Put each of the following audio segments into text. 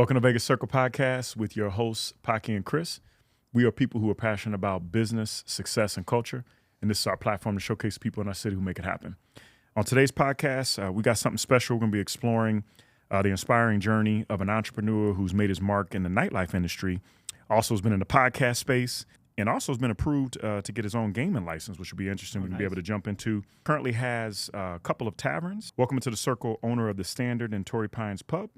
Welcome to Vegas Circle Podcast with your hosts, Paki and Kris. We are people who are passionate about business, success, and culture, and this is our platform to showcase people in our city who make it happen. On today's podcast, we got something special. We're going to be exploring the inspiring journey of an entrepreneur who's made his mark in the nightlife industry, also has been in the podcast space, and also has been approved to get his own gaming license, which will be interesting. We're going to be able to jump into. Currently has a couple of taverns. Welcome to the Circle, owner of the Standard and Torrey Pines Pub,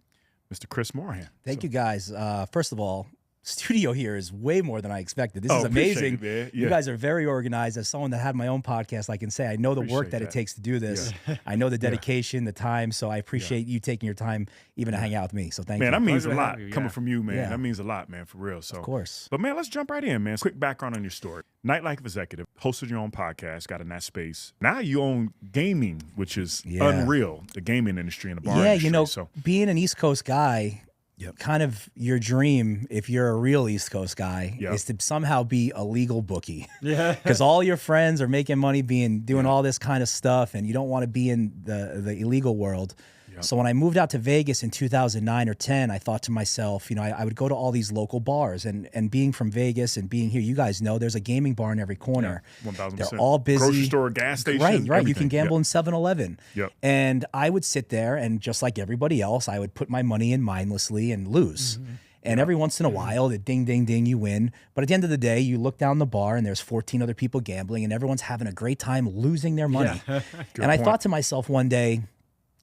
Mr. Kris Morahan. Thank you, guys. First of all, studio here is way more than I expected. This is amazing. It, You guys are very organized. As someone that had my own podcast, I can say I know the work that it takes to do this. Yeah. I know the dedication, the time. So I appreciate you taking your time even to hang out with me. So thank you. Man, that means a lot coming from you, man. Yeah. That means a lot, man, for real. So, of course. But man, let's jump right in, man. Quick background on your story. Nightlife executive, hosted your own podcast, got in that space. Now you own gaming, which is unreal, the gaming industry and the bar industry. Yeah, you know, being an East Coast guy, kind of your dream, if you're a real East Coast guy, is to somehow be a legal bookie. Yeah. Because all your friends are making money doing all this kind of stuff, and you don't want to be in the illegal world. So when I moved out to Vegas in 2009 or 10, I thought to myself, you know, I would go to all these local bars, and being from Vegas and being here, you guys know there's a gaming bar in every corner. 1,000%. They're all busy. Grocery store, gas station, Right. everything. You can gamble in 7-Eleven. Yep. And I would sit there, and just like everybody else, I would put my money in mindlessly and lose. Mm-hmm. And every once in a while, it ding, ding, ding, you win. But at the end of the day, you look down the bar and there's 14 other people gambling, and everyone's having a great time losing their money. And I thought to myself one day,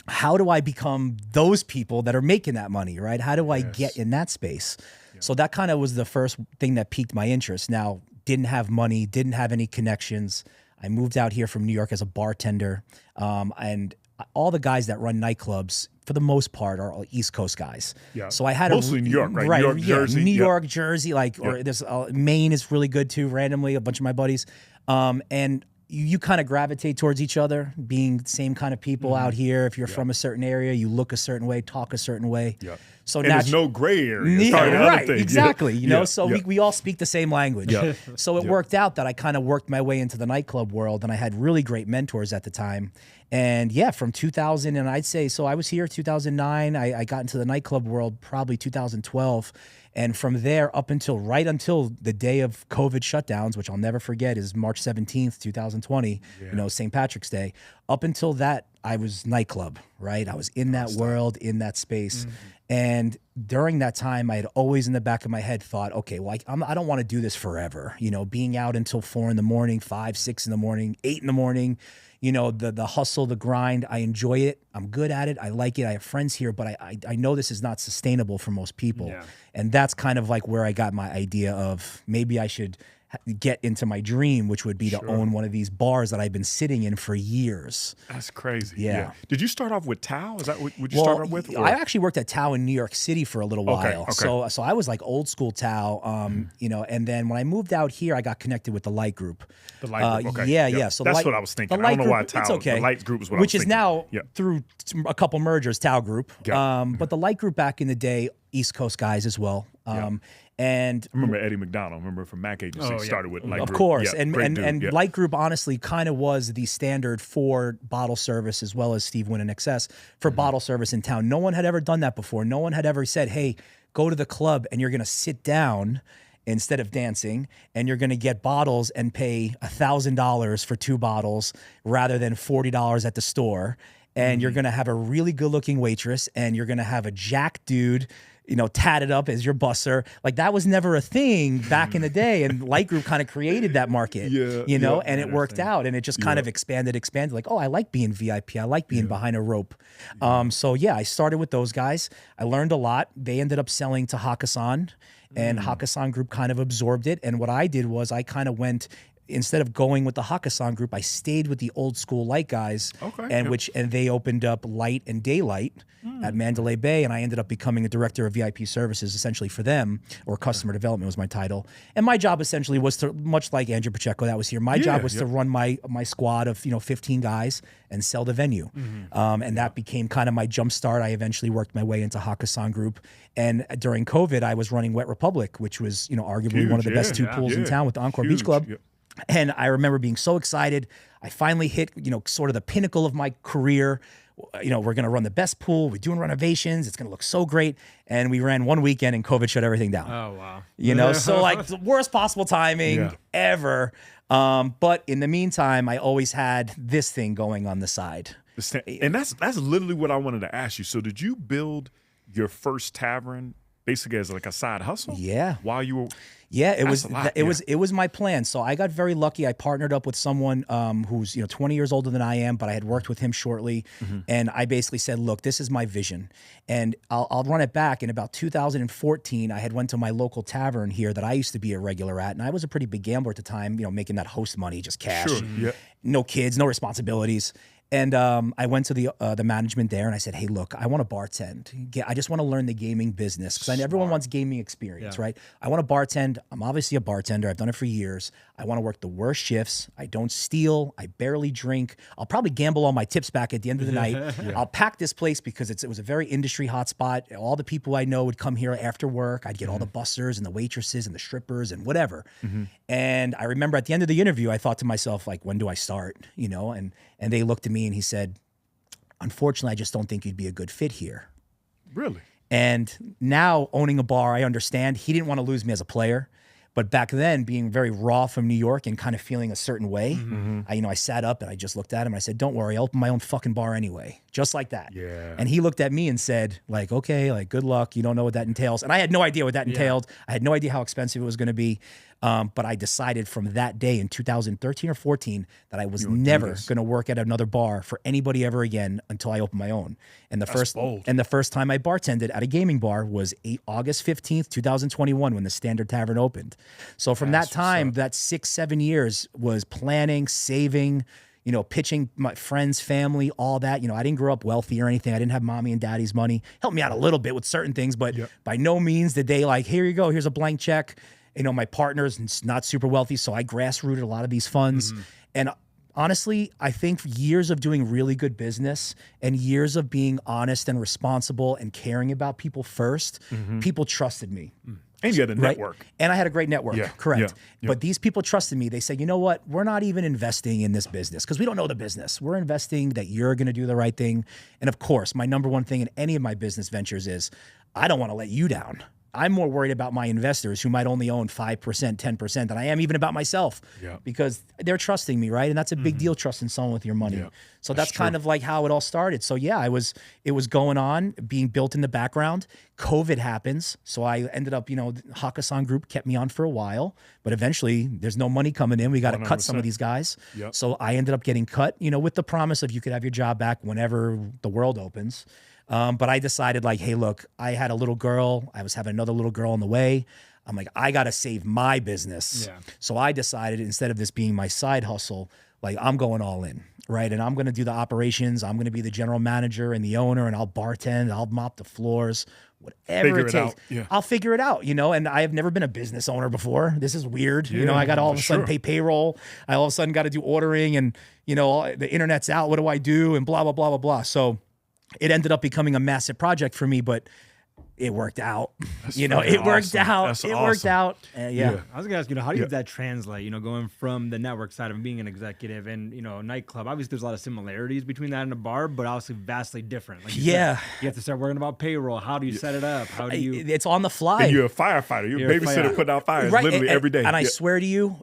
how do I become those people that are making that money, right? How do I get in that space? So that kind of was the first thing that piqued my interest. Now, didn't have money, didn't have any connections. I moved out here from New York as a bartender. And all the guys that run nightclubs, for the most part, are all East Coast guys. Yeah. So I had mostly New York, right? New York, Jersey. New York, Jersey, or there's Maine is really good too. Randomly, a bunch of my buddies, and you kind of gravitate towards each other, being the same kind of people out here. If you're from a certain area, you look a certain way, talk a certain way. Yeah. So and there's no gray area. Right, exactly. You know, so we all speak the same language. So it worked out that I kind of worked my way into the nightclub world, and I had really great mentors at the time. And from 2000, and I'd say, so I was here 2009. I got into the nightclub world probably 2012. And from there right until the day of COVID shutdowns, which I'll never forget, is March 17th, 2020, St. Patrick's Day. Up until that, I was nightclub, right? I was in that world, in that space. Mm-hmm. And during that time, I had always in the back of my head thought, okay, well, I don't want to do this forever. You know, being out until 4 in the morning, 5, 6 in the morning, 8 in the morning, you know, the hustle, the grind. I enjoy it. I'm good at it. I like it. I have friends here, but I know this is not sustainable for most people. Yeah. And that's kind of like where I got my idea of maybe I should get into my dream, which would be to own one of these bars that I've been sitting in for years. That's crazy. Yeah. Did you start off with Tao? Is that what you start off with? Or? I actually worked at Tao in New York City for a little while. Okay. So I was like old school Tao, you know, and then when I moved out here, I got connected with the Light Group. The Light Group, okay. Yeah. So that's what I was thinking. I don't know why Tao. It's okay. The Light Group is what I was thinking. Which is now, through a couple mergers, Tao Group. Yeah. But the Light Group back in the day, East Coast guys as well. And I remember Eddie McDonald. Remember from Mac Agency started with Light Group. Of course, and Light Group honestly kind of was the standard for bottle service, as well as Steve Wynn and XS for bottle service in town. No one had ever done that before. No one had ever said, "Hey, go to the club and you're going to sit down instead of dancing, and you're going to get bottles and pay $1,000 for 2 bottles rather than $40 at the store, and you're going to have a really good-looking waitress, and you're going to have a jack dude." You know, tatted up as your busser. Like, that was never a thing back in the day. And Light Group kind of created that market, you know, and it worked out. And it just kind of expanded. Like, oh, I like being VIP. I like being behind a rope. So I started with those guys. I learned a lot. They ended up selling to Hakkasan, and Hakkasan Group kind of absorbed it. And what I did was I kind of went, instead of going with the Hakkasan Group, I stayed with the old school Light guys, and they opened up Light and Daylight at Mandalay Bay, and I ended up becoming a director of VIP services essentially for them, or customer development was my title. And my job essentially was to, much like Andrew Pacheco that was here, my job was to run my squad of 15 guys and sell the venue, and that became kind of my jump start. I eventually worked my way into Hakkasan Group, and during COVID, I was running Wet Republic, which was arguably one of the best 2 pools in town with the Encore Beach Club. And I remember being so excited. I finally hit, sort of the pinnacle of my career we're going to run the best pool. We're doing renovations. It's going to look so great. And we ran one weekend and COVID shut everything down. Oh, wow. So like the worst possible timing ever. But in the meantime, I always had this thing going on the side. And that's literally what I wanted to ask you. So did you build your first tavern basically as like a side hustle? Yeah. While you were... Yeah, it was my plan. So I got very lucky. I partnered up with someone who's 20 years older than I am, but I had worked with him shortly, and I basically said, "Look, this is my vision, and I'll run it back." In about 2014, I had went to my local tavern here that I used to be a regular at, and I was a pretty big gambler at the time, making that host money, just cash, no kids, no responsibilities. And I went to the management there and I said, "Hey, look, I want to bartend. I just want to learn the gaming business because everyone wants gaming experience, right? I want to bartend. I'm obviously a bartender. I've done it for years. I want to work the worst shifts. I don't steal. I barely drink. I'll probably gamble all my tips back at the end of the night. I'll pack this place because it was a very industry hotspot. All the people I know would come here after work. I'd get all the bussers and the waitresses and the strippers and whatever. And I remember at the end of the interview, I thought to myself, like, when do I start? And they looked at me and he said, "Unfortunately, I just don't think you'd be a good fit here." Really? And now owning a bar, I understand he didn't want to lose me as a player. But back then, being very raw from New York and kind of feeling a certain way, I sat up and I just looked at him and I said, "Don't worry, I'll open my own fucking bar anyway." Just like that. Yeah. And he looked at me and said, like, "Okay, like, good luck. You don't know what that entails." And I had no idea what that entailed. I had no idea how expensive it was going to be. But I decided from that day in 2013 or 14 that I was never going to work at another bar for anybody ever again until I opened my own. And the first time I bartended at a gaming bar was August 15th, 2021, when the Standard Tavern opened. So from that time, that 6-7 years was planning, saving, pitching my friends, family, all that. I didn't grow up wealthy or anything. I didn't have mommy and daddy's money. Helped me out a little bit with certain things, but by no means did they like, "Here you go, here's a blank check." My partner's not super wealthy, so I grassrooted a lot of these funds. And honestly, I think years of doing really good business and years of being honest and responsible and caring about people first, people trusted me. And you had a network. And I had a great network, correct. Yeah. But these people trusted me. They said, "You know what? We're not even investing in this business because we don't know the business. We're investing that you're going to do the right thing." And of course, my number one thing in any of my business ventures is I don't want to let you down. I'm more worried about my investors who might only own 5%, 10% than I am even about myself because they're trusting me, right? And that's a big deal, trusting someone with your money. So that's kind of like how it all started. So it was going on, being built in the background. COVID happens. So I ended up, Hakkasan Group kept me on for a while, but eventually there's no money coming in. We got to cut some of these guys. So I ended up getting cut, with the promise of you could have your job back whenever the world opens. But I decided like, hey, look, I had a little girl. I was having another little girl on the way. I'm like, I got to save my business. So I decided instead of this being my side hustle, like I'm going all in, right? And I'm going to do the operations. I'm going to be the general manager and the owner, and I'll bartend. I'll mop the floors, whatever it takes. I'll figure it out, and I have never been a business owner before. This is weird. I got all of a sudden pay payroll. I all of a sudden got to do ordering and, the internet's out. What do I do? And blah, blah, blah, blah, blah. So it ended up becoming a massive project for me, but it worked out. It worked out. That's it awesome. worked out. I was gonna ask, how do you that translate? Going from the network side of being an executive and nightclub. Obviously, there's a lot of similarities between that and a bar, but obviously vastly different. Like you said, you have to start worrying about payroll. How do you set it up? How do you? It's on the fly. And you're a firefighter. You're a babysitter putting out fires literally every day. And I swear to you,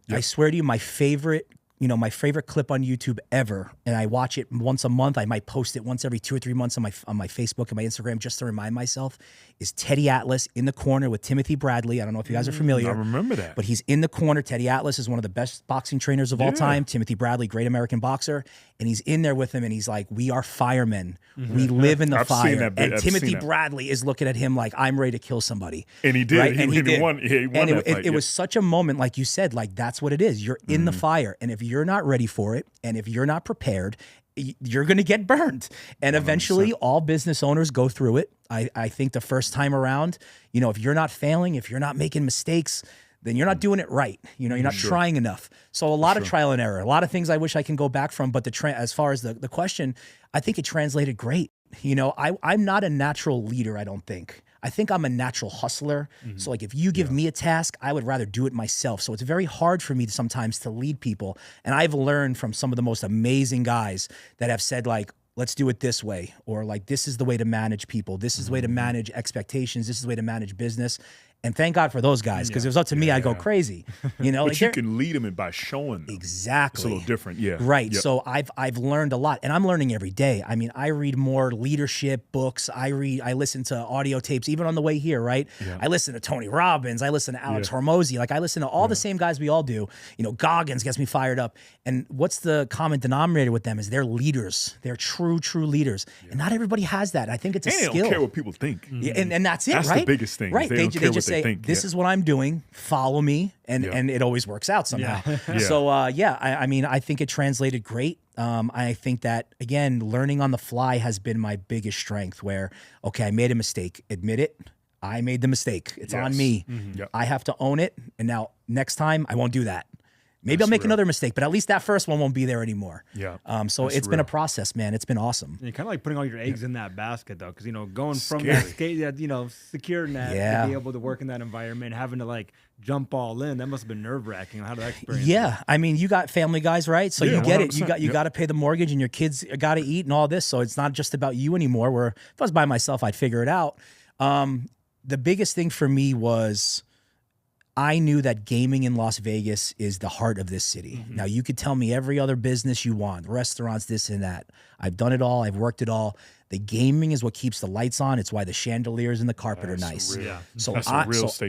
my favorite. My favorite clip on YouTube ever, and I watch it once a month. I might post it once every 2 or 3 months on my Facebook and my Instagram just to remind myself, is Teddy Atlas in the corner with Timothy Bradley. I don't know if you guys are familiar. I remember that. But he's in the corner. Teddy Atlas is one of the best boxing trainers of all time. Timothy Bradley, great American boxer. And he's in there with him, and he's like, "We are firemen. We live in the fire." And Timothy Bradley is looking at him like, "I'm ready to kill somebody." And he did. Right? He did. Won that fight. It was such a moment, like you said, like that's what it is. You're in the fire. And if you're not ready for it, and if you're not prepared, you're going to get burned. And eventually 100%. All business owners go through it. I think the first time around, if you're not failing, if you're not making mistakes, then you're not doing it right. You're not trying enough. So a lot of trial and error, a lot of things I wish I can go back from. But as far as the question, I think it translated great. I'm not a natural leader, I don't think. I think I'm a natural hustler. So like if you give me a task, I would rather do it myself. So it's very hard for me sometimes to lead people. And I've learned from some of the most amazing guys that have said like, let's do it this way, or like, this is the way to manage people. This is the way to manage expectations. This is the way to manage business. And thank God for those guys, because if it was up to me, I'd go crazy. You know, but like you can lead them by showing them. Exactly. It's a little different, yeah. Right. Yep. So I've learned a lot, and I'm learning every day. I mean, I read more leadership books. I listen to audio tapes, even on the way here, right? Yeah. I listen to Tony Robbins. I listen to Alex Hormozy. Like, I listen to all the same guys we all do. You know, Goggins gets me fired up. And what's the common denominator with them is they're leaders. They're true leaders. Yeah. And not everybody has that. I think it's a skill. They don't care what people think. Yeah, and that's it, right? That's the biggest thing. Right. They just say, this is what I'm doing, follow me, and it always works out somehow. Yeah. So I mean, I think it translated great. I think that, again, learning on the fly has been my biggest strength, where, okay, I made a mistake, admit it, I made the mistake, it's on me. Yep. I have to own it, and now next time I won't do that. Maybe I'll make another mistake, but at least that first one won't be there anymore. Yeah. So it's been a process, man. It's been awesome. And you're kind of like putting all your eggs in that basket, though, because, you know, going from that, you know, secure net to be able to work in that environment, having to like jump all in, that must have been nerve wracking. How did that experience? Yeah. I mean, you got family guys, right? So you get 100%. it. You got to pay the mortgage, and your kids got to eat and all this. So it's not just about you anymore. Where if I was by myself, I'd figure it out. The biggest thing for me was, I knew that gaming in Las Vegas is the heart of this city. Now, you could tell me every other business you want, restaurants, this and that. I've done it all. I've worked it all. The gaming is what keeps the lights on. It's why the chandeliers and the carpet are nice. So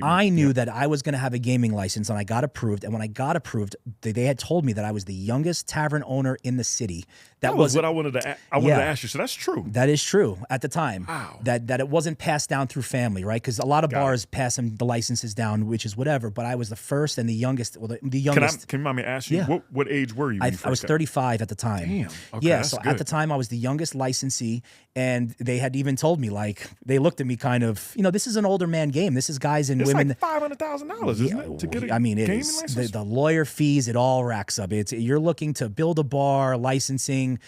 I knew that I was going to have a gaming license, and I got approved. And when I got approved, they had told me that I was the youngest tavern owner in the city. That was what I wanted to ask you. So that's true. That is true at the time. Wow. That it wasn't passed down through family, right? Because a lot of bars pass them the licenses down, which is whatever. But I was the first and the youngest. Well, the youngest. Can you mind me ask you, what age were you? I was 35 at the time. Damn. Okay, so at the time, I was the youngest licensee. And they had even told me, like, they looked at me kind of, you know, this is an older man game. This is guys and women. It's like $500,000, isn't it? To get a gaming license? The lawyer fees, it all racks up. You're looking to build a bar, licensing,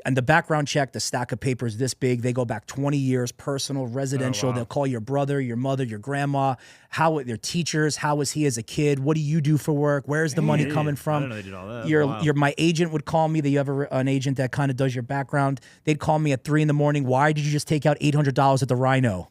and the background check, the stack of papers this big. They go back 20 years, personal, residential. They'll call your brother, your mother, your grandma. Their teachers. How was he as a kid? What do you do for work? Where's the money coming from? I didn't know they did all that. My agent would call me. You have an agent that kind of does your background. They'd call me at 3 a.m. Why did you just take out $800 at the Rhino?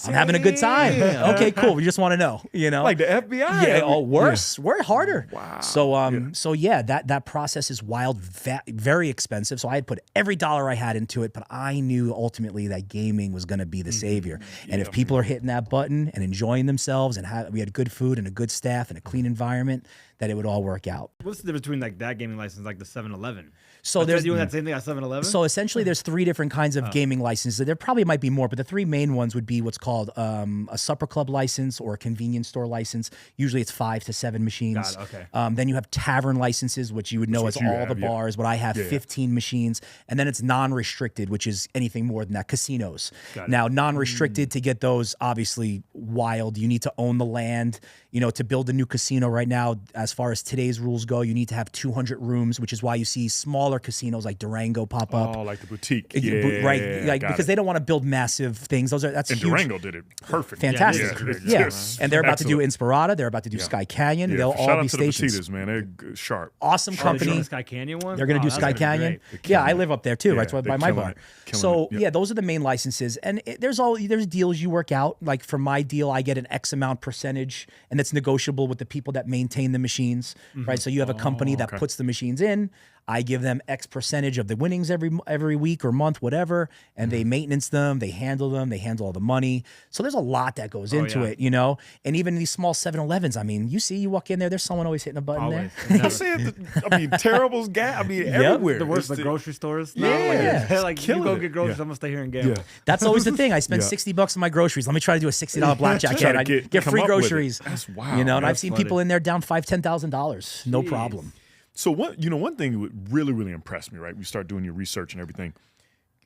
I'm having a good time. Okay, cool. We just want to know, you know, like the FBI. Yeah. Worse. We're harder. Wow. So that process is wild, very expensive. So I had put every dollar I had into it, but I knew ultimately that gaming was going to be the savior. And if people are hitting that button and enjoying themselves, and we had good food and a good staff and a clean environment, that it would all work out. What's the difference between like that gaming license, like the 7-Eleven? So there's doing that same thing at 7-Eleven. So essentially, there's 3 different kinds of gaming licenses. There probably might be more, but the 3 main ones would be what's called a supper club license or a convenience store license. Usually, it's 5 to 7 machines. Got it, okay. Then you have tavern licenses, which you would know as all the bars. But I have 15 machines, and then it's non-restricted, which is anything more than that. Casinos. Now, non-restricted, to get those, obviously wild. You need to own the land. You know, to build a new casino right now, as far as today's rules go, you need to have 200 rooms, which is why you see smaller casinos like Durango pop up. Oh, like the boutique. Right. Like, because they don't want to build massive things. That's huge. Durango did it perfect. Fantastic. Yeah. And they're about to do Inspirada. They're about to do Sky Canyon. They'll all be stations. Shout out to the Petitas, man. They're sharp. Awesome company. The Sky Canyon one? They're going to do Sky Canyon. Yeah, I live up there too, right? So by my bar. So those are the main licenses. And there's deals you work out. Like for my deal, I get an X amount percentage, and it's negotiable with the people that maintain the machines, right? So you have a company that puts the machines in. I give them X percentage of the winnings every week or month, whatever, and they maintenance them, they handle all the money. So there's a lot that goes into it, you know? And even these small 7-Elevens, I mean, you walk in there, there's someone always hitting a button there. I see it. I mean, Terrible's gas. I mean, everywhere. The worst, the grocery stores. Yeah. Like you go get groceries, I'm going to stay here and gamble. That's always the thing. I spend $60 on my grogroceries. Let me try to do a $60 blackjack. I get free groceries. That's wild. You know, and I've seen people in there down $5,000, $10,000. No problem. So one thing that really, really impressed me, right? We start doing your research and everything.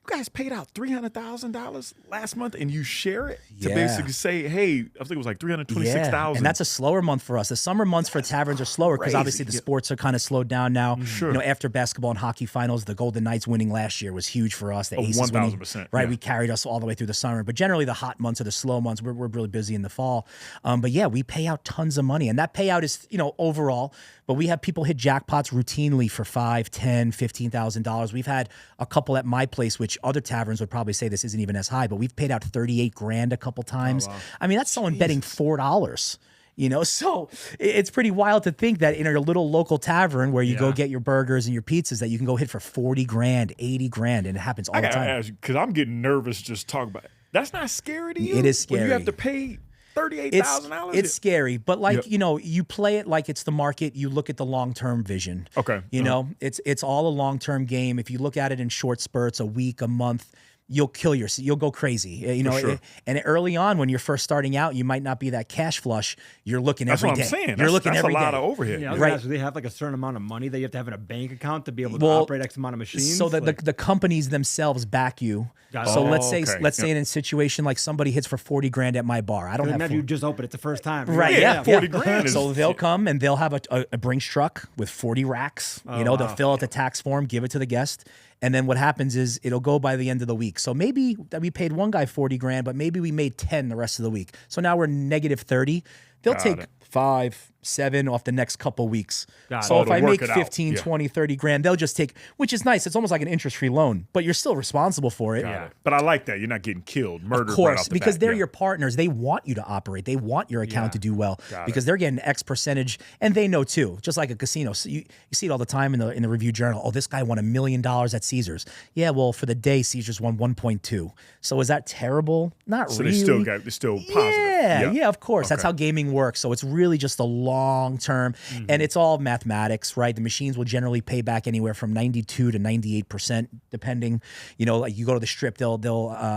guys paid out $300,000 last month and you share it to basically say, hey, I think it was like $326,000. And that's a slower month for us. The summer months for taverns are slower because obviously the sports are kind of slowed down now. Sure. You know, after basketball and hockey finals, the Golden Knights winning last year was huge for us. The Aces winning, 1,000%. right? Yeah. We carried us all the way through the summer. But generally the hot months are the slow months. We're really busy in the fall. But yeah, we pay out tons of money. And that payout is, you know, overall. But we have people hit jackpots routinely for $5,000, $10,000, $15,000. We've had a couple at my place, which other taverns would probably say this isn't even as high, but we've paid out $38,000 a couple times. Oh, wow. I mean, that's someone betting $4. You know, so it's pretty wild to think that in your little local tavern where you go get your burgers and your pizzas that you can go hit for $40,000, $80,000, and it happens all the time. Ask you, because I'm getting nervous just talking about it. That's not scary to you? It is scary. When you have to pay $38,000? It's scary, but like, you know, you play it like it's the market. You look at the long-term vision. Okay. You know, it's all a long-term game. If you look at it in short spurts, a week, a month, you'll you'll go crazy, you know. Sure. And early on, when you're first starting out, you might not be that cash flush. You're looking every day. That's what I'm saying. You're looking every day. That's a lot of overhead. Yeah, right. They have like a certain amount of money that you have to have in a bank account to be able to operate X amount of machines. So that the companies themselves back you. So let's say in a situation like somebody hits for $40,000 at my bar. I don't have. You just open it the first time. Right. Yeah. $40,000. So they'll come and they'll have a Brinks truck with 40 racks. You know, they'll fill out the tax form, give it to the guest. And then what happens is it'll go by the end of the week. So maybe that we paid one guy $40,000, but maybe we made 10 the rest of the week. So now we're negative 30. They'll take 5, 7 off the next couple weeks. So if I make 15, 20, 30 grand, they'll just take, which is nice. It's almost like an interest-free loan, but you're still responsible for it. But I like that. You're not getting killed, murdered. Of course, right off the because bat. they're your partners. They want you to operate. They want your account to do well because they're getting X percentage, and they know too. Just like a casino, so you see it all the time in the Review Journal. Oh, this guy won $1 million at Caesars. Yeah, well, for the day, Caesars won 1.2. So is that terrible? Not so really. So they're still positive. Yeah, of course. That's how gaming works. So it's really just a long term, and it's all mathematics, right? The machines will generally pay back anywhere from 92 to 98%, depending. You know, like you go to the Strip, they'll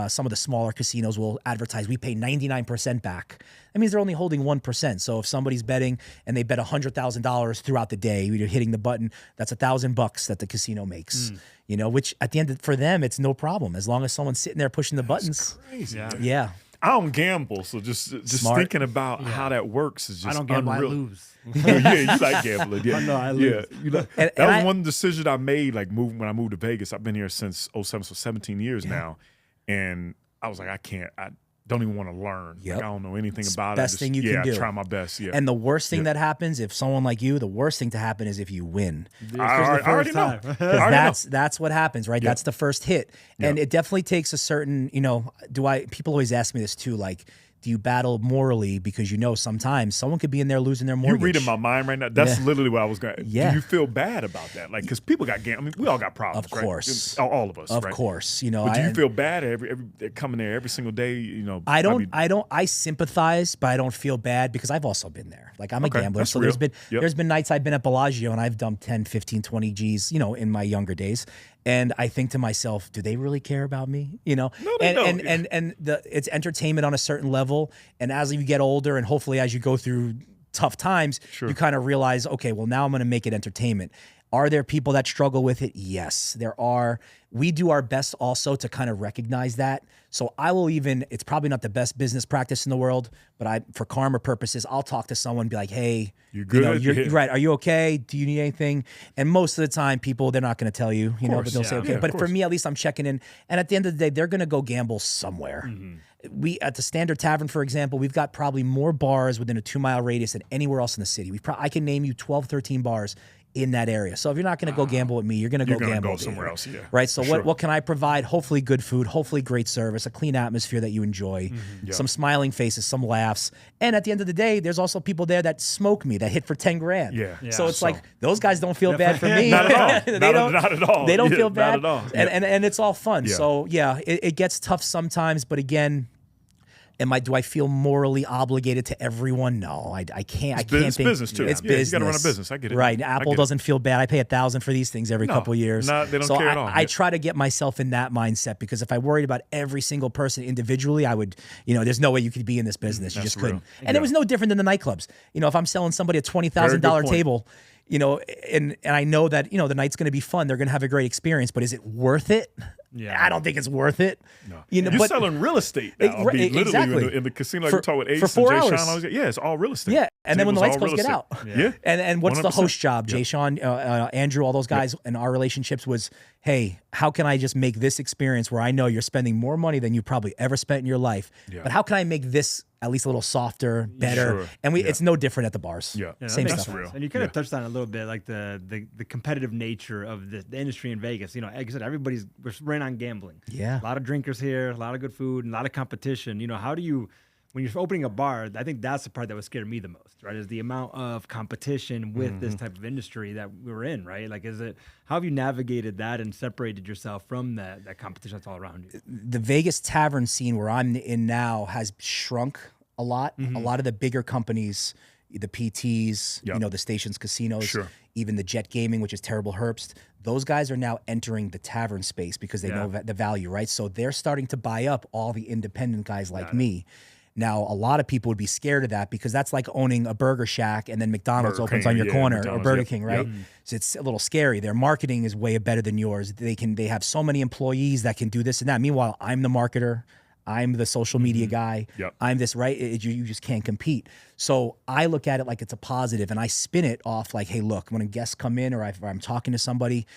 some of the smaller casinos will advertise we pay 99% back. That means they're only holding 1%. So if somebody's betting and they bet $100,000 throughout the day, you're hitting the button, that's $1,000 that the casino makes. You know, which at the end for them, it's no problem as long as someone's sitting there pushing the buttons. Crazy. Yeah. I don't gamble, so just thinking about how that works is just I don't gamble, unreal. I lose. Yeah, you like gambling. Yeah, I know, I lose. Yeah, you know, that was one decision I made. Like when I moved to Vegas, I've been here since 2007, so 17 years now, and I was like, I don't even want to learn. Yep. Like, I don't know anything about best it. thing you can do. I try my best. Yeah. And the worst thing that happens if someone like you, the worst thing to happen is if you win. I already know. That's what happens, right? That's the first hit. And it definitely takes a certain, you know, people always ask me this too, like, do you battle morally because you know sometimes someone could be in there losing their mortgage? You're reading my mind right now. That's literally what I was going to. Yeah. Do you feel bad about that? Like, because people got I mean, we all got problems, of course. Right? All of us, of right? course. You know, but do you feel bad every coming there every single day? You know, I sympathize, but I don't feel bad because I've also been there. Like I'm a gambler. So real. there's been nights I've been at Bellagio and I've dumped 10, 15, 20 G's, you know, in my younger days. And I think to myself, do they really care about me? You know, no, they don't. And it's entertainment on a certain level. And as you get older, and hopefully as you go through tough times, you kind of realize, okay, well now I'm going to make it entertainment. Are there people that struggle with it? Yes, there are. We do our best also to kind of recognize that. So I will it's probably not the best business practice in the world, but for karma purposes, I'll talk to someone and be like, hey, you're good. You're right. Are you okay? Do you need anything? And most of the time people, they're not going to tell you, but they'll say, okay. But for me, at least I'm checking in. And at the end of the day, they're going to go gamble somewhere. We at the Standard Tavern, for example, we've got probably more bars within a 2-mile radius than anywhere else in the city. I can name you 12, 13 bars in that area. So if you're not going to go gamble with me, you're going to go gamble somewhere else. Yeah. Right. So what can I provide? Hopefully good food, hopefully great service, a clean atmosphere that you enjoy, some smiling faces, some laughs. And at the end of the day, there's also people there that smoke me, that hit for 10 grand. Yeah. So it's like those guys don't feel bad for me. Not at all. Not at all. They don't feel bad. Not at all. And it's all fun. Yeah. So it gets tough sometimes, but again, do I feel morally obligated to everyone? No, I can't. It's business too. It's business. You got to run a business. I get it. Right. Apple doesn't feel bad. I pay $1,000 for these things every couple years. No, they don't care at all. I try to get myself in that mindset because if I worried about every single person individually, I would, there's no way you could be in this business. You just couldn't. And it was no different than the nightclubs. If I'm selling somebody a $20,000 table, and I know that, the night's going to be fun. They're going to have a great experience, but is it worth it? Yeah, I don't think it's worth it. No. You're selling real estate now. Literally in the casino, like you talk with Ace and Jay Sean. Yeah, it's all real estate. Yeah, and then when the lights goes, get out. Yeah. And what's 100%. The host job? Jay Sean, Andrew, all those guys, and our relationships was, hey, how can I just make this experience where I know you're spending more money than you probably ever spent in your life, but how can I make this at least a little softer, better? Sure. And it's no different at the bars. Yeah, same stuff. Real. And you kind of touched on it a little bit, like the competitive nature of the industry in Vegas. Like I said, we're ran on gambling. Yeah, a lot of drinkers here, a lot of good food, and a lot of competition. How do you, when you're opening a bar, I think that's the part that would scare me the most, right? Is the amount of competition with this type of industry that we're in, right? Like, how have you navigated that and separated yourself from that competition that's all around you? The Vegas tavern scene where I'm in now has shrunk a lot. A lot of the bigger companies, the PTs, the stations, casinos, even the Jet Gaming, which is Terrible Herbst, those guys are now entering the tavern space because they know the value, right? So they're starting to buy up all the independent guys like me. Now, a lot of people would be scared of that because that's like owning a Burger Shack and then McDonald's opens on your corner, or Burger King, right? So it's a little scary. Their marketing is way better than yours. They have so many employees that can do this and that. Meanwhile, I'm the marketer. I'm the social media guy. I'm this, right? You just can't compete. So I look at it like it's a positive, and I spin it off like, hey, look, when guests come in or I'm talking to somebody,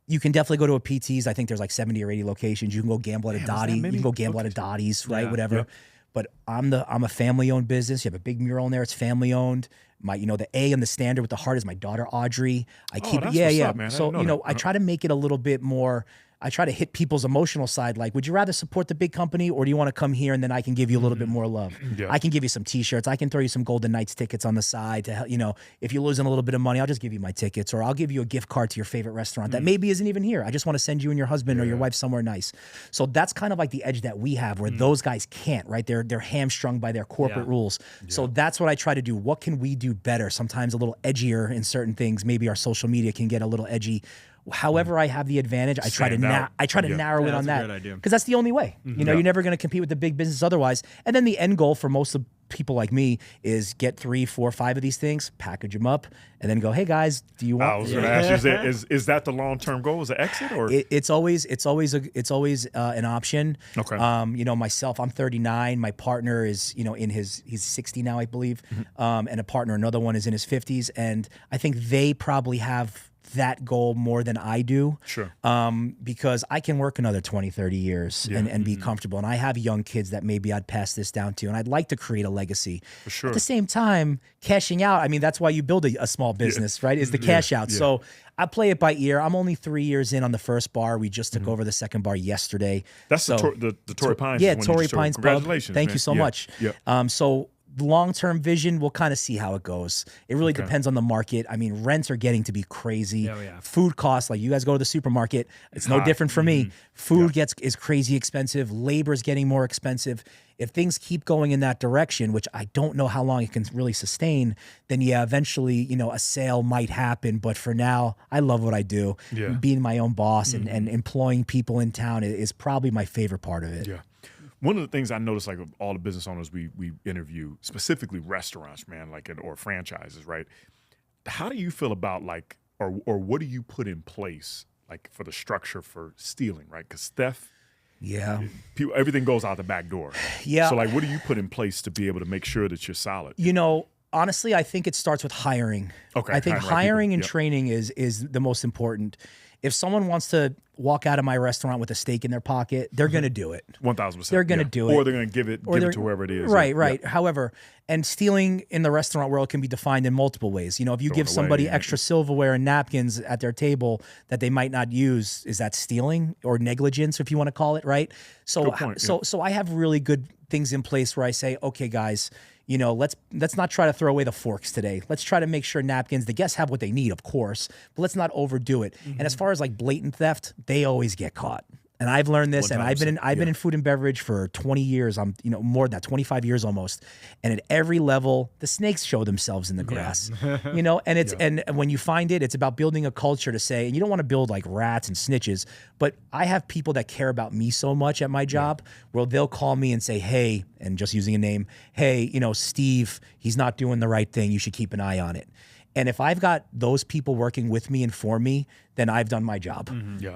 you can definitely go to a PT's. I think there's like 70 or 80 locations. You can go gamble at a Dottie. You can go gamble at a Dottie's, right? Whatever. Yep. But I'm a family-owned business. You have a big mural in there. It's family-owned. The A and the standard with the heart is my daughter Audrey. I keep up, man. So I try to make it a little bit more. I try to hit people's emotional side. Like, would you rather support the big company, or do you want to come here and then I can give you a little bit more love? I can give you some T-shirts. I can throw you some Golden Knights tickets on the side to help. If you're losing a little bit of money, I'll just give you my tickets, or I'll give you a gift card to your favorite restaurant that maybe isn't even here. I just want to send you and your husband or your wife somewhere nice. So that's kind of like the edge that we have, where those guys can't. Right? They're hamstrung by their corporate rules. So that's what I try to do. What can we do better? Sometimes a little edgier in certain things. Maybe our social media can get a little edgy. However I have the advantage, I try to narrow it on that, because that's the only way. You're never going to compete with the big business otherwise. And then the end goal for most of people like me is get 3, 4, 5 of these things, package them up, and then go, hey guys, do you want? I was going to ask you, is that the long-term goal? Is it exit, or it's always an option. Okay. Myself, I'm 39. My partner is he's 60 now, I believe, and a partner, another one, is in his 50s, and I think they probably have that goal more than I do. Sure. Because I can work another 20, 30 years and be comfortable. And I have young kids that maybe I'd pass this down to, and I'd like to create a legacy. For sure. At the same time, cashing out, that's why you build a small business, right? Is the cash out. Yeah. So I play it by ear. I'm only 3 years in on the first bar. We just took over the second bar yesterday. That's the Torrey Pines. Yeah, Torrey Pines Pub. Congratulations. Thank you so much. Yeah. So long-term vision, we'll kind of see how it goes. It really depends on the market. Rents are getting to be crazy. Food costs, like you guys go to the supermarket, it's no different for me. Food is crazy expensive. Labor's getting more expensive. If things keep going in that direction, which I don't know how long it can really sustain, then eventually, a sale might happen. But for now, I love what I do. Being my own boss and employing people in town is probably my favorite part of it. Yeah. One of the things I noticed, like, of all the business owners we interview, specifically restaurants, man, or franchises, right? How do you feel about, like, or what do you put in place, like, for the structure for stealing, right? Because theft, everything goes out the back door. Yeah. So, like, what do you put in place to be able to make sure that you're solid? Honestly, I think it starts with hiring. Okay. I think hiring and training is the most important. If someone wants to walk out of my restaurant with a steak in their pocket, they're going to do it. 1,000%. They're going to do it. Or they're going to give it to whoever it is. Right. Yeah. However, and stealing in the restaurant world can be defined in multiple ways. If you give somebody extra silverware and napkins at their table that they might not use, is that stealing or negligence, if you want to call it, right? So, so I have really good things in place where I say, okay, guys, let's not try to throw away the forks today. Let's try to make sure napkins, the guests have what they need, of course, but let's not overdo it. And as far as like blatant theft, they always get caught. And I've learned this, and I've been in food and beverage for 20 years. I'm, more than that, 25 years almost. And at every level, the snakes show themselves in the grass. And it's and when you find it, it's about building a culture to say, and you don't want to build like rats and snitches, but I have people that care about me so much at my job where they'll call me and say, hey, and just using a name, hey, Steve, he's not doing the right thing. You should keep an eye on it. And if I've got those people working with me and for me, then I've done my job,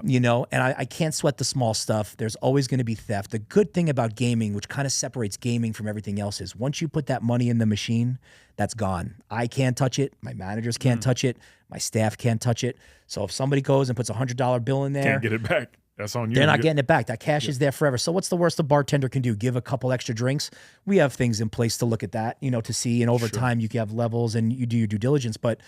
you know, and I can't sweat the small stuff. There's always going to be theft. The good thing about gaming, which kind of separates gaming from everything else, is once you put that money in the machine, that's gone. I can't touch it. My managers can't touch it. My staff can't touch it. So if somebody goes and puts $100 bill in there, can't get it back. That's on you. They're not getting it back. That cash is there forever. So what's the worst a bartender can do? Give a couple extra drinks. We have things in place to look at that, you know, to see. And over time, you can have levels and you do your due diligence. But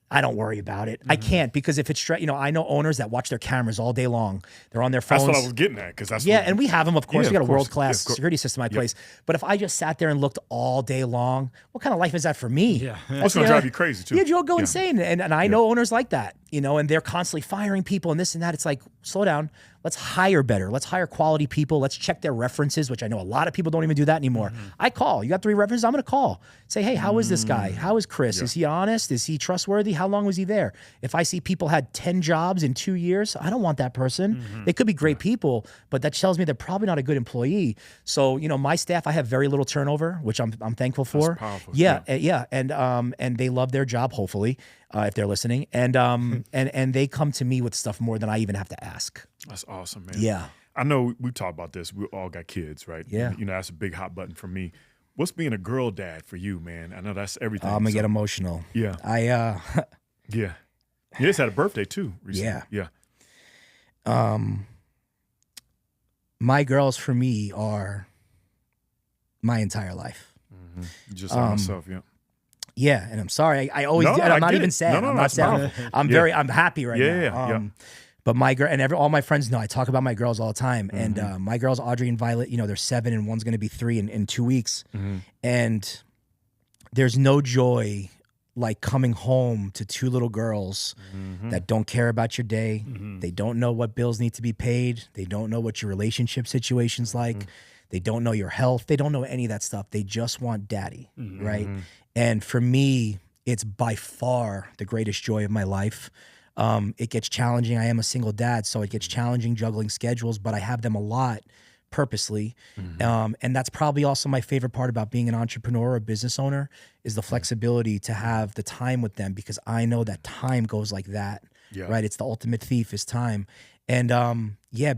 I don't worry about it. I can't, because if it's you know, I know owners that watch their cameras all day long. They're on their phones. That's what I was getting at, because that's and we have them, of course. We got a world-class security system in my place. But if I just sat there and looked all day long, what kind of life is that for me? Yeah, that's going to drive you crazy too. Yeah, you'll go insane. And I know owners like that, you know, and they're constantly firing people and this and that. It's like, slow down. Let's hire better. Let's hire quality people. Let's check their references, which I know a lot of people don't even do that anymore. I call. You got 3 references? I'm going to call. Say, hey, how is this guy? How is Kris? Is he honest? Is he trustworthy? How long was he there? If I see people had 10 jobs in 2 years, I don't want that person. They could be great people, but that tells me they're probably not a good employee. So, you know, my staff, I have very little turnover, which I'm thankful for. That's powerful. Yeah. And they love their job, hopefully, if they're listening. And they come to me with stuff more than I even have to ask. That's awesome, man. Yeah. I know we talked about this. We all got kids, right? Yeah. You know, that's a big hot button for me. What's being a girl dad for you, man? I know that's everything. I'm gonna get emotional. Yeah. Yeah. You just had a birthday too recently. Yeah. My girls for me are my entire life. Just on myself, Yeah, and I'm sorry. I always. I'm not even sad. I'm not sad. I'm happy right now. Yeah. But my girl and all my friends know I talk about my girls all the time. And my girls, Audrey and Violet, you know, they're 7 and one's going to be 3 in 2 weeks. And there's no joy like coming home to 2 little girls that don't care about your day. They don't know what bills need to be paid. They don't know what your relationship situation's like. They don't know your health. They don't know any of that stuff. They just want daddy, right? And for me, it's by far the greatest joy of my life. It gets challenging. I am a single dad, so it gets challenging juggling schedules, but I have them a lot purposely. And that's probably also my favorite part about being an entrepreneur or a business owner is the flexibility to have the time with them, because I know that time goes like that, right? It's the ultimate thief is time. And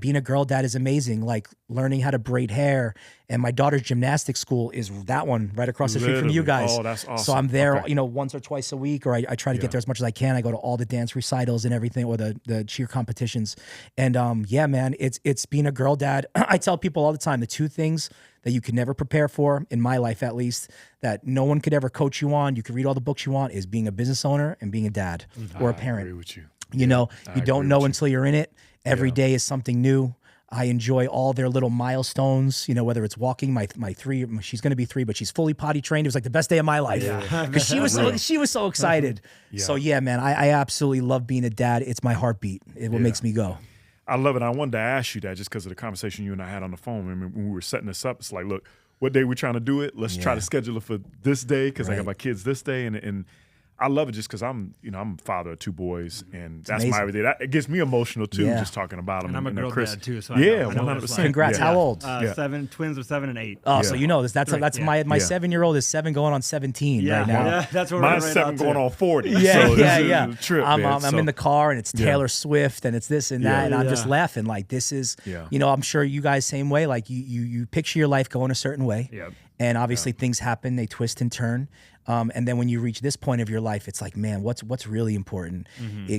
being a girl dad is amazing. Like learning how to braid hair, and my daughter's gymnastics school is that one right across the street from you guys. Oh, that's awesome. So I'm there, you know, once or twice a week, or I try to get there as much as I can. I go to all the dance recitals and everything, or the cheer competitions. And man, it's being a girl dad. I tell people all the time, the 2 things that you could never prepare for, in my life at least, that no one could ever coach you on, you could read all the books you want, is being a business owner and being a dad or a parent. I agree with you. You know, you don't know until you're in it. Every day is something new. I enjoy all their little milestones, you know, whether it's walking, my 3, she's going to be 3, but she's fully potty trained. It was like the best day of my life because she was so excited. So man, I absolutely love being a dad. It's my heartbeat. It's what makes me go. I love it. I wanted to ask you that just because of the conversation you and I had on the phone. I mean, when we were setting this up, it's like, look, what day we're trying to do it? Let's try to schedule it for this day because I got my kids this day. And I love it just because I'm a father of 2 boys, and that's my everything. It gets me emotional too, just talking about them. And I'm a girl dad too, so I know 100%. Congrats. How old? 7. Twins are 7 and 8. Oh, so you know this. That's my 7-year-old is 7 going on 17 right now. Yeah, that's what mine's we're right 7 going on 40. Yeah, so yeah. A trip, I'm in the car, and it's Taylor Swift, and it's this and that, and I'm just laughing like this is. You know, I'm sure you guys same way. Like you picture your life going a certain way, and obviously things happen, they twist and turn. And then when you reach this point of your life, it's like, man, what's really important?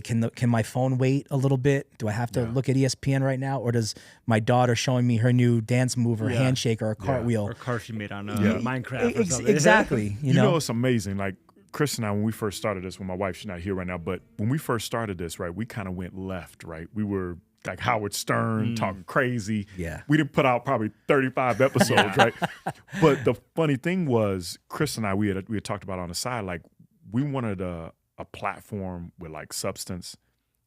Can my phone wait a little bit? Do I have to look at ESPN right now, or does my daughter showing me her new dance move or handshake or a cartwheel or car she made on Minecraft? Or something. Exactly. You know, it's amazing. Like Kris and I, when we first started this, when my wife, she's not here right now, but when we first started this, right, we kind of went left, right? We were like Howard Stern, talking crazy. Yeah. We didn't put out probably 35 episodes, right? But the funny thing was, Kris and I, we had talked about on the side, like we wanted a platform with like substance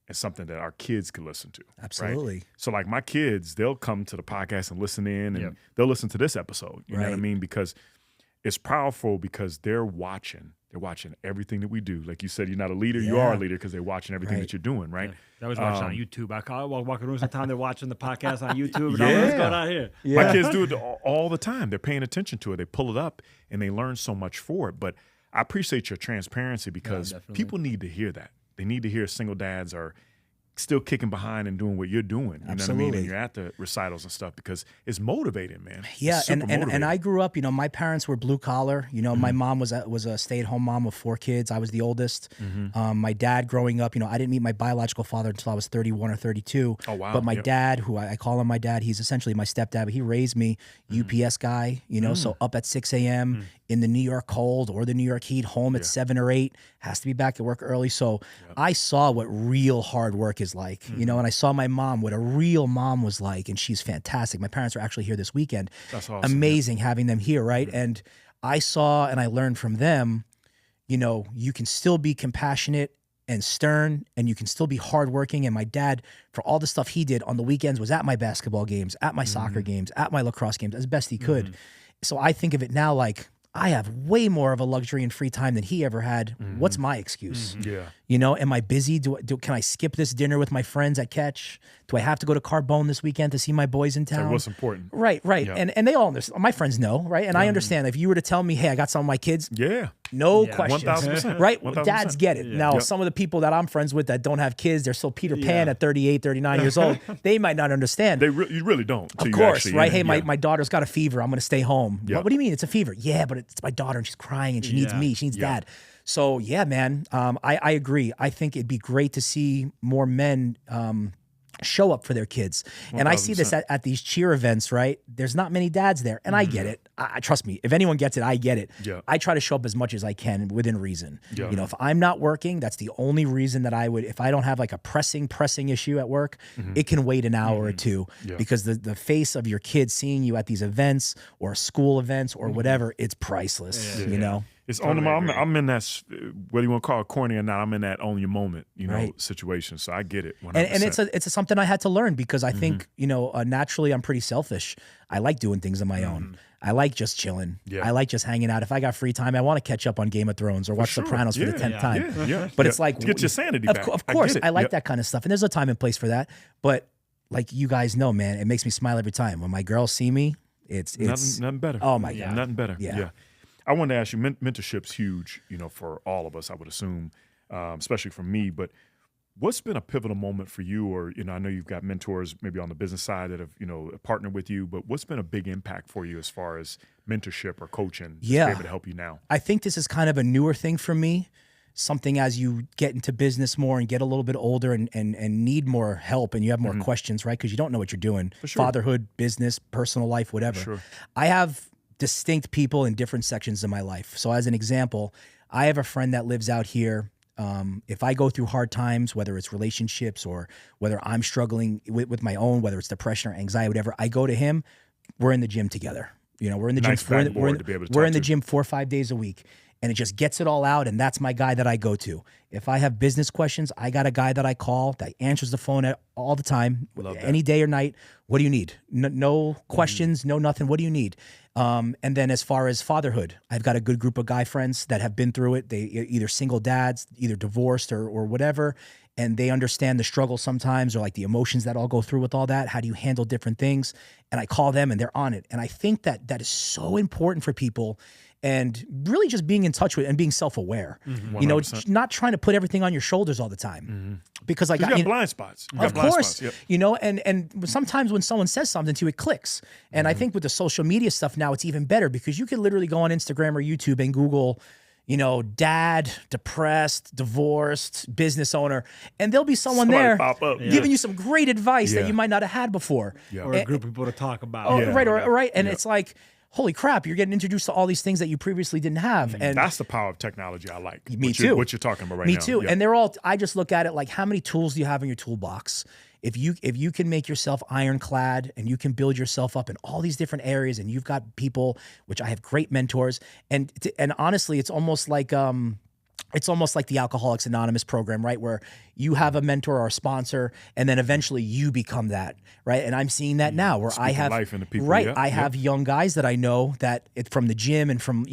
and something that our kids could listen to. Absolutely. Right? So like my kids, they'll come to the podcast and listen in, and they'll listen to this episode. You know what I mean? Because it's powerful, because they're watching. They're watching everything that we do. Like you said, you're not a leader. You are a leader because they're watching everything that you're doing, right? I was watching on YouTube. I walk around sometime, they're watching the podcast on YouTube. And what's going on here? My kids do it all the time. They're paying attention to it. They pull it up and they learn so much for it. But I appreciate your transparency because people need to hear that. They need to hear single dads are still kicking behind and doing what you're doing. You know what I mean? And you're at the recitals and stuff because it's motivating, man. Yeah, and I grew up, my parents were blue collar. My mom was a stay-at-home mom of 4 kids. I was the oldest. My dad growing up, I didn't meet my biological father until I was 31 or 32. Oh, wow. But my dad, who I call him my dad, he's essentially my stepdad, but he raised me, UPS guy, so up at 6 a.m. in the New York cold or the New York heat, home at 7 or 8, has to be back at work early. So I saw what real hard work is like, and I saw my mom, what a real mom was like, and she's fantastic. My parents are actually here this weekend. That's awesome. Amazing having them here, right? And I saw and I learned from them, you can still be compassionate and stern, and you can still be hardworking. And my dad, for all the stuff he did on the weekends, was at my basketball games, at my soccer games, at my lacrosse games, as best he could. So I think of it now like, I have way more of a luxury and free time than he ever had. What's my excuse? Am I busy? Can I skip this dinner with my friends at Catch? Do I have to go to Carbone this weekend to see my boys in town? So what's important? Right. Yeah. And they all understand. My friends know, right? And I understand. If you were to tell me, hey, I got some of my kids. No questions. 1,000%. Right? 1,000%. Dads get it. Now, some of the people that I'm friends with that don't have kids, they're still Peter Pan at 38, 39 years old. They might not understand. You really don't. Of course, right? Hey, my daughter's got a fever. I'm going to stay home. What do you mean? It's a fever. Yeah, but it's my daughter and she's crying and she needs me. She needs dad. So, yeah, man, I agree. I think it'd be great to see more men show up for their kids. 100%. And I see this at these cheer events, right? There's not many dads there. And I get it. I trust me. If anyone gets it, I get it. I try to show up as much as I can within reason. If I'm not working, that's the only reason that I would, if I don't have like a pressing issue at work, it can wait an hour or two because the face of your kids seeing you at these events or school events or whatever, it's priceless, It's on the I'm in that, whether you want to call it corny or not, I'm in that own your moment, situation. So I get it. 100%. And it's something I had to learn because I think, naturally I'm pretty selfish. I like doing things on my own. I like just chilling. I like just hanging out. If I got free time, I want to catch up on Game of Thrones or watch Sopranos for the 10th time. But it's like, to get your sanity back. Of course, I like that kind of stuff. And there's a time and place for that. But like you guys know, man, it makes me smile every time. When my girls see me, it's nothing better. Oh my God. Nothing better. Yeah. I wanted to ask you, mentorship's huge, for all of us, I would assume, especially for me. But what's been a pivotal moment for you? Or, I know you've got mentors maybe on the business side that have, partnered with you. But what's been a big impact for you as far as mentorship or coaching to be able to help you now? I think this is kind of a newer thing for me. Something as you get into business more and get a little bit older and need more help and you have more questions, right? Because you don't know what you're doing. For sure. Fatherhood, business, personal life, whatever. Sure. I have distinct people in different sections of my life. So as an example, I have a friend that lives out here. If I go through hard times, whether it's relationships or whether I'm struggling with my own, whether it's depression or anxiety, whatever, I go to him. We're in the gym together. We're in the gym. We're in the gym 4 or 5 days a week. And it just gets it all out, and that's my guy that I go to. If I have business questions, I got a guy that I call that answers the phone all the time, any day or night. What do you need? No questions, no nothing. What do you need? And then as far as fatherhood, I've got a good group of guy friends that have been through it. They either single dads, either divorced or whatever, and they understand the struggle sometimes or like the emotions that all go through with all that. How do you handle different things? And I call them, and they're on it. And I think that is so important for people. And really just being in touch with and being self-aware, not trying to put everything on your shoulders all the time. Because like, you got blind spots. Of course, and sometimes when someone says something to you, it clicks. And I think with the social media stuff now, it's even better because you can literally go on Instagram or YouTube and Google, dad, depressed, divorced, business owner, and there'll be someone there giving you some great advice that you might not have had before. Or a group of people to talk about. Right. And it's like, holy crap, you're getting introduced to all these things that you previously didn't have. And that's the power of technology I like. Me too. What you're talking about right now. Me too. Yeah. And I just look at it like, how many tools do you have in your toolbox? If you can make yourself ironclad and you can build yourself up in all these different areas and you've got people, which I have great mentors. And honestly, it's almost like the Alcoholics Anonymous program, right? Where you have a mentor or a sponsor, and then eventually you become that, right? And I'm seeing that now, where I have life into people, I have young guys that I know that from the gym and from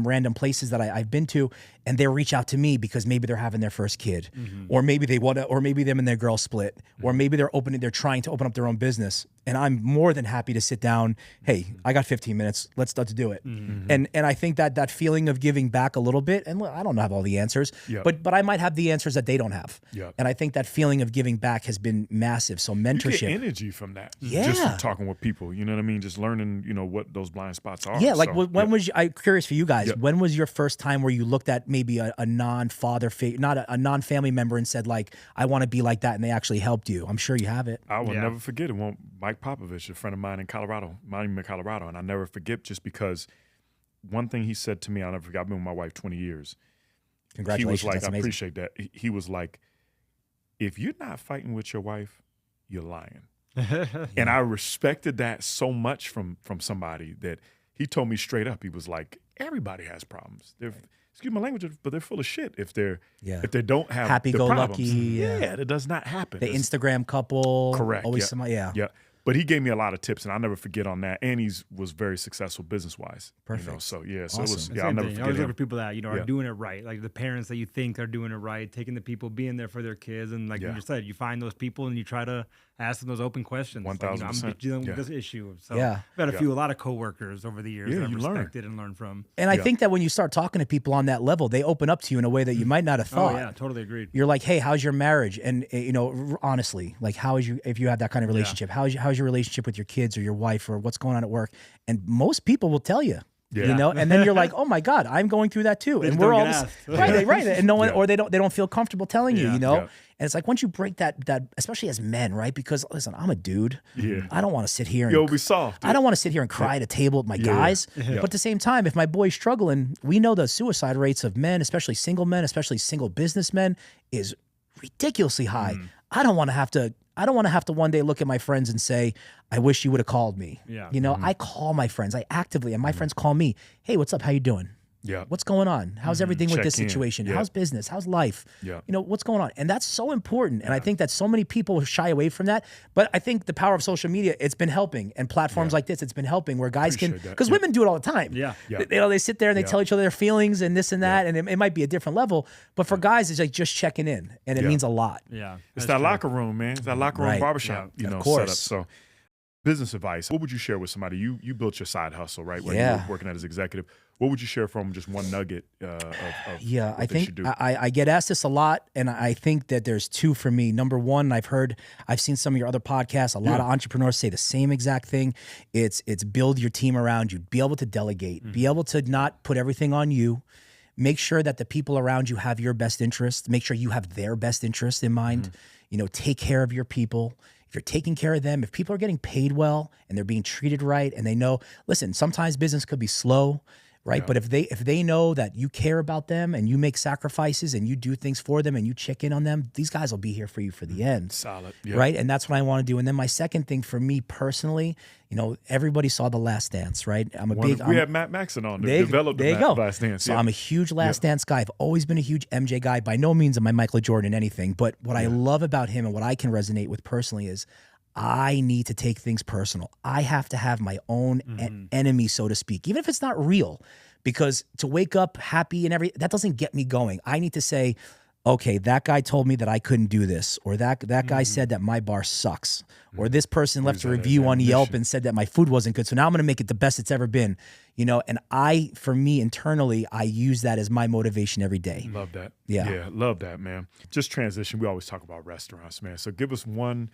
random places that I've been to, and they reach out to me because maybe they're having their first kid, or maybe they want to, or maybe them and their girl split, or maybe they're trying to open up their own business, And I'm more than happy to sit down. Hey, I got 15 minutes. Let's start to do it. And I think that feeling of giving back a little bit, and look, I don't have all the answers, but I might have the answers that they don't have. And I think that feeling of giving back has been massive. So mentorship. You get energy from that. Yeah. Just from talking with people. You know what I mean? Just learning, what those blind spots are. Yeah. Like when was I'm curious for you guys, when was your first time where you looked at maybe a non-father figure, not a non-family member, and said like, I want to be like that, and they actually helped you? I'm sure you have it. I will never forget it. Mike Popovich, a friend of mine in Colorado, and I never forget, just because one thing he said to me, I'll never forget. I've been with my wife 20 years. Congratulations. He was like, That's I amazing. appreciate that. He was like, if you're not fighting with your wife, you're lying. And I respected that so much from somebody that he told me straight up. He was like, everybody has problems. Excuse my language, but they're full of shit if they don't have happy-go-lucky. Yeah, that does not happen. The Instagram couple. Correct. Always Yeah. But he gave me a lot of tips, and I'll never forget on that. And he was very successful business-wise. Perfect. So it was, Awesome. I'll never I forget always him. look for people that, are doing it right. Like the parents that you think are doing it right, taking the people, being there for their kids. And like you said, you find those people and you try to ask them those open questions. 1,000%. Like, I'm dealing with this issue. So Yeah. I've had a lot of coworkers over the years that I've respected and learned from. And I think that when you start talking to people on that level, they open up to you in a way that you might not have thought. Oh, yeah, totally agreed. You're like, hey, how's your marriage? And, honestly, like, if you have that kind of relationship, how's your relationship with your kids or your wife, or what's going on at work? And most people will tell you. And then you're like, oh my God, I'm going through that too. And we're all right. And no one, or they don't feel comfortable telling you, And it's like, once you break that, especially as men, right? Because listen, I'm a dude. Yeah. I don't want to sit here and be soft. I don't want to sit here and cry at a table with my guys. But at the same time, if my boy's struggling, we know the suicide rates of men, especially single businessmen, is ridiculously high. I don't want to have to one day look at my friends and say, I wish you would have called me. I call my friends. I actively, and my friends call me. Hey, what's up? How you doing? Yeah. What's going on? How's everything with Check this in. situation? Yeah. How's business? How's life? Yeah. What's going on? And that's so important. And I think that so many people shy away from that. But I think the power of social media, it's been helping. And platforms like this, it's been helping, where guys because women do it all the time. Yeah. They sit there and they tell each other their feelings and this and that. And it might be a different level. But for guys, it's like just checking in. And it means a lot. Yeah. It's that locker room, man. It's that locker room barbershop, of course. setup. So business advice. What would you share with somebody? You built your side hustle, right? When you were working as executive. What would you share from just one nugget of what I think should do? I get asked this a lot, and I think that there's two for me. Number one, I've seen some of your other podcasts. A lot of entrepreneurs say the same exact thing. It's build your team around you. Be able to delegate. Be able to not put everything on you. Make sure that the people around you have your best interest. Make sure you have their best interest in mind. Take care of your people. If you're taking care of them, if people are getting paid well and they're being treated right, and they know, listen, sometimes business could be slow, right? But if they know that you care about them and you make sacrifices and you do things for them and you check in on them, these guys will be here for you for the end. Solid. Right? And that's what I want to do. And then my second thing for me personally, everybody saw The Last Dance, right? We had Matt Maxon on to develop the Last Dance. So I'm a huge Last Dance guy. I've always been a huge MJ guy. By no means am I Michael Jordan anything, but what I love about him and what I can resonate with personally is I need to take things personal. I have to have my own enemy, so to speak, even if it's not real, because to wake up happy and that doesn't get me going. I need to say, okay, that guy told me that I couldn't do this, or that guy said that my bar sucks, or this person left a review on Yelp and said that my food wasn't good. So now I'm going to make it the best it's ever been, and for me internally, I use that as my motivation every day. Love that. Yeah, love that, man. Just transition. We always talk about restaurants, man. So give us one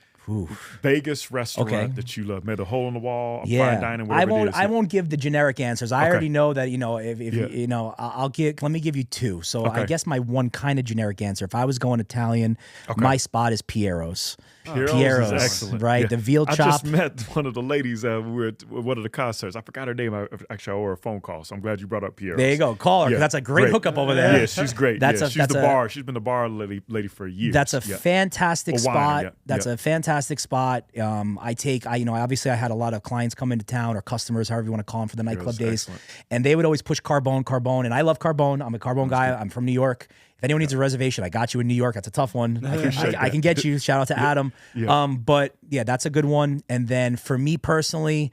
Vegas restaurant that you love. Maybe the hole in the wall, fine dining, whatever it is. I won't give the generic answers. I already know that, let me give you two. So I guess my one kind of generic answer, if I was going Italian, my spot is Piero's. Piero's is excellent. Right? Yeah. The veal chop. I just met one of the ladies we were at one of the concerts. I forgot her name. Actually, I owe her a phone call, so I'm glad you brought up Piero's. There you go. Call her. That's a great hookup over there. Yeah, she's great. She's been the bar lady for years. That's a fantastic spot. That's a fantastic spot. Obviously I had a lot of clients come into town, or customers, however you want to call them, for the nightclub days. Excellent. And they would always push Carbone. And I love Carbone. I'm a Carbone guy. I'm from New York. If anyone needs a reservation, I got you in New York. That's a tough one. I can get you. Shout out to Adam. But yeah, that's a good one. And then for me personally,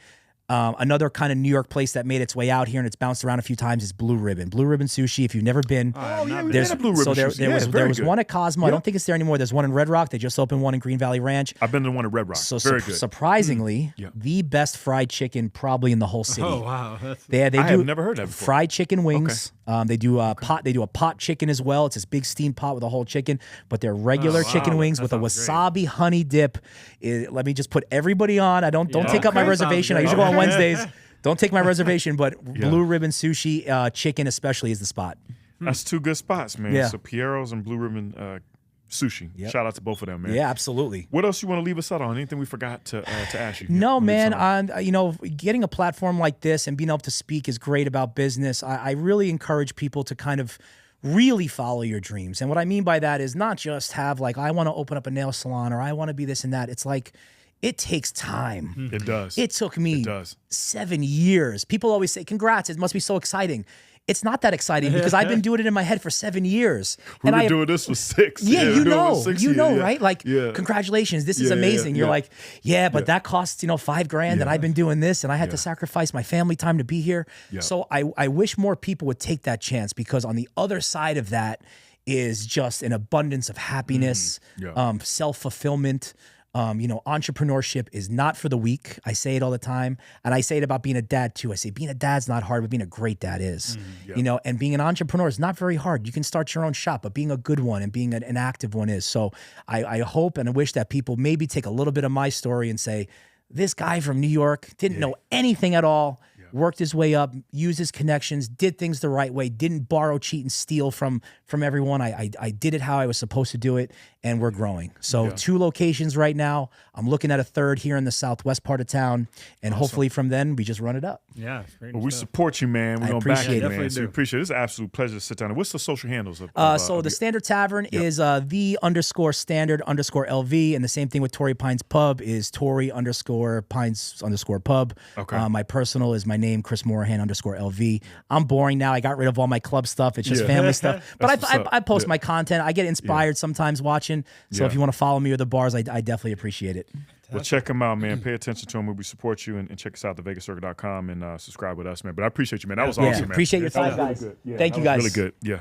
Another kind of New York place that made its way out here and it's bounced around a few times is Blue Ribbon. Blue Ribbon Sushi, if you've never been. Oh, yeah, we've been at Blue Ribbon Sushi. There was one at Cosmo. I don't think it's there anymore. There's one in Red Rock. They just opened one in Green Valley Ranch. I've been to one in Red Rock. So very good. Surprisingly, the best fried chicken probably in the whole city. Oh, wow. They I have never heard that before. Fried chicken wings. Okay. They do a pot. They do a pot chicken as well. It's this big steamed pot with a whole chicken. But they're regular chicken wings with a wasabi honey dip. Let me just put everybody on. Don't take up my reservation. I usually go on Wednesdays. Don't take my reservation, but Blue Ribbon Sushi, chicken especially, is the spot. That's two good spots, man. Yeah. So Piero's and Blue Ribbon Sushi. Yep. Shout out to both of them, man. Yeah, absolutely. What else you want to leave us out on? Anything we forgot to ask you? No, man. Getting a platform like this and being able to speak is great about business. I really encourage people to kind of really follow your dreams. And what I mean by that is not just have like, I want to open up a nail salon or I want to be this and that. It's like, it takes time. It does. It took me 7 years. People always say, congrats, it must be so exciting. It's not that exciting because I've been doing it in my head for 7 years. We've been doing this for 6. Yeah, you know, right? Like, congratulations, this is amazing. You're like, but that costs, $5,000 and I've been doing this and I had to sacrifice my family time to be here. Yeah. So I wish more people would take that chance because on the other side of that is just an abundance of happiness, self-fulfillment. Entrepreneurship is not for the weak. I say it all the time. And I say it about being a dad too. I say being a dad's not hard, but being a great dad is. And being an entrepreneur is not very hard. You can start your own shop, but being a good one and being an active one is. So I hope and I wish that people maybe take a little bit of my story and say, this guy from New York didn't know anything at all. Worked his way up, used his connections, did things the right way, didn't borrow, cheat, and steal from everyone. I did it how I was supposed to do it, and we're growing. So 2 locations right now. I'm looking at a 3rd here in the southwest part of town, and hopefully from then we just run it up. Yeah, it's great. Well, we support you, man. We're going to back you, man. So we appreciate it. It's an absolute pleasure to sit down. What's the social handles? So the Standard Tavern is the_standard_LV, and the same thing with Torrey Pines Pub is Torrey_Pines_Pub. Okay. My personal is my name, Kris Morahan _LV. I'm boring now. I got rid of all my club stuff. It's just family stuff. But I post my content. I get inspired sometimes watching. So if you want to follow me or the bars, I definitely appreciate it. Well, check them out, man. Pay attention to them. We support you and check us out at thevegascircle.com and subscribe with us, man. But I appreciate you, man. That was awesome, man. Appreciate your time, guys. Really good. Thank you, guys. Really good. Yeah.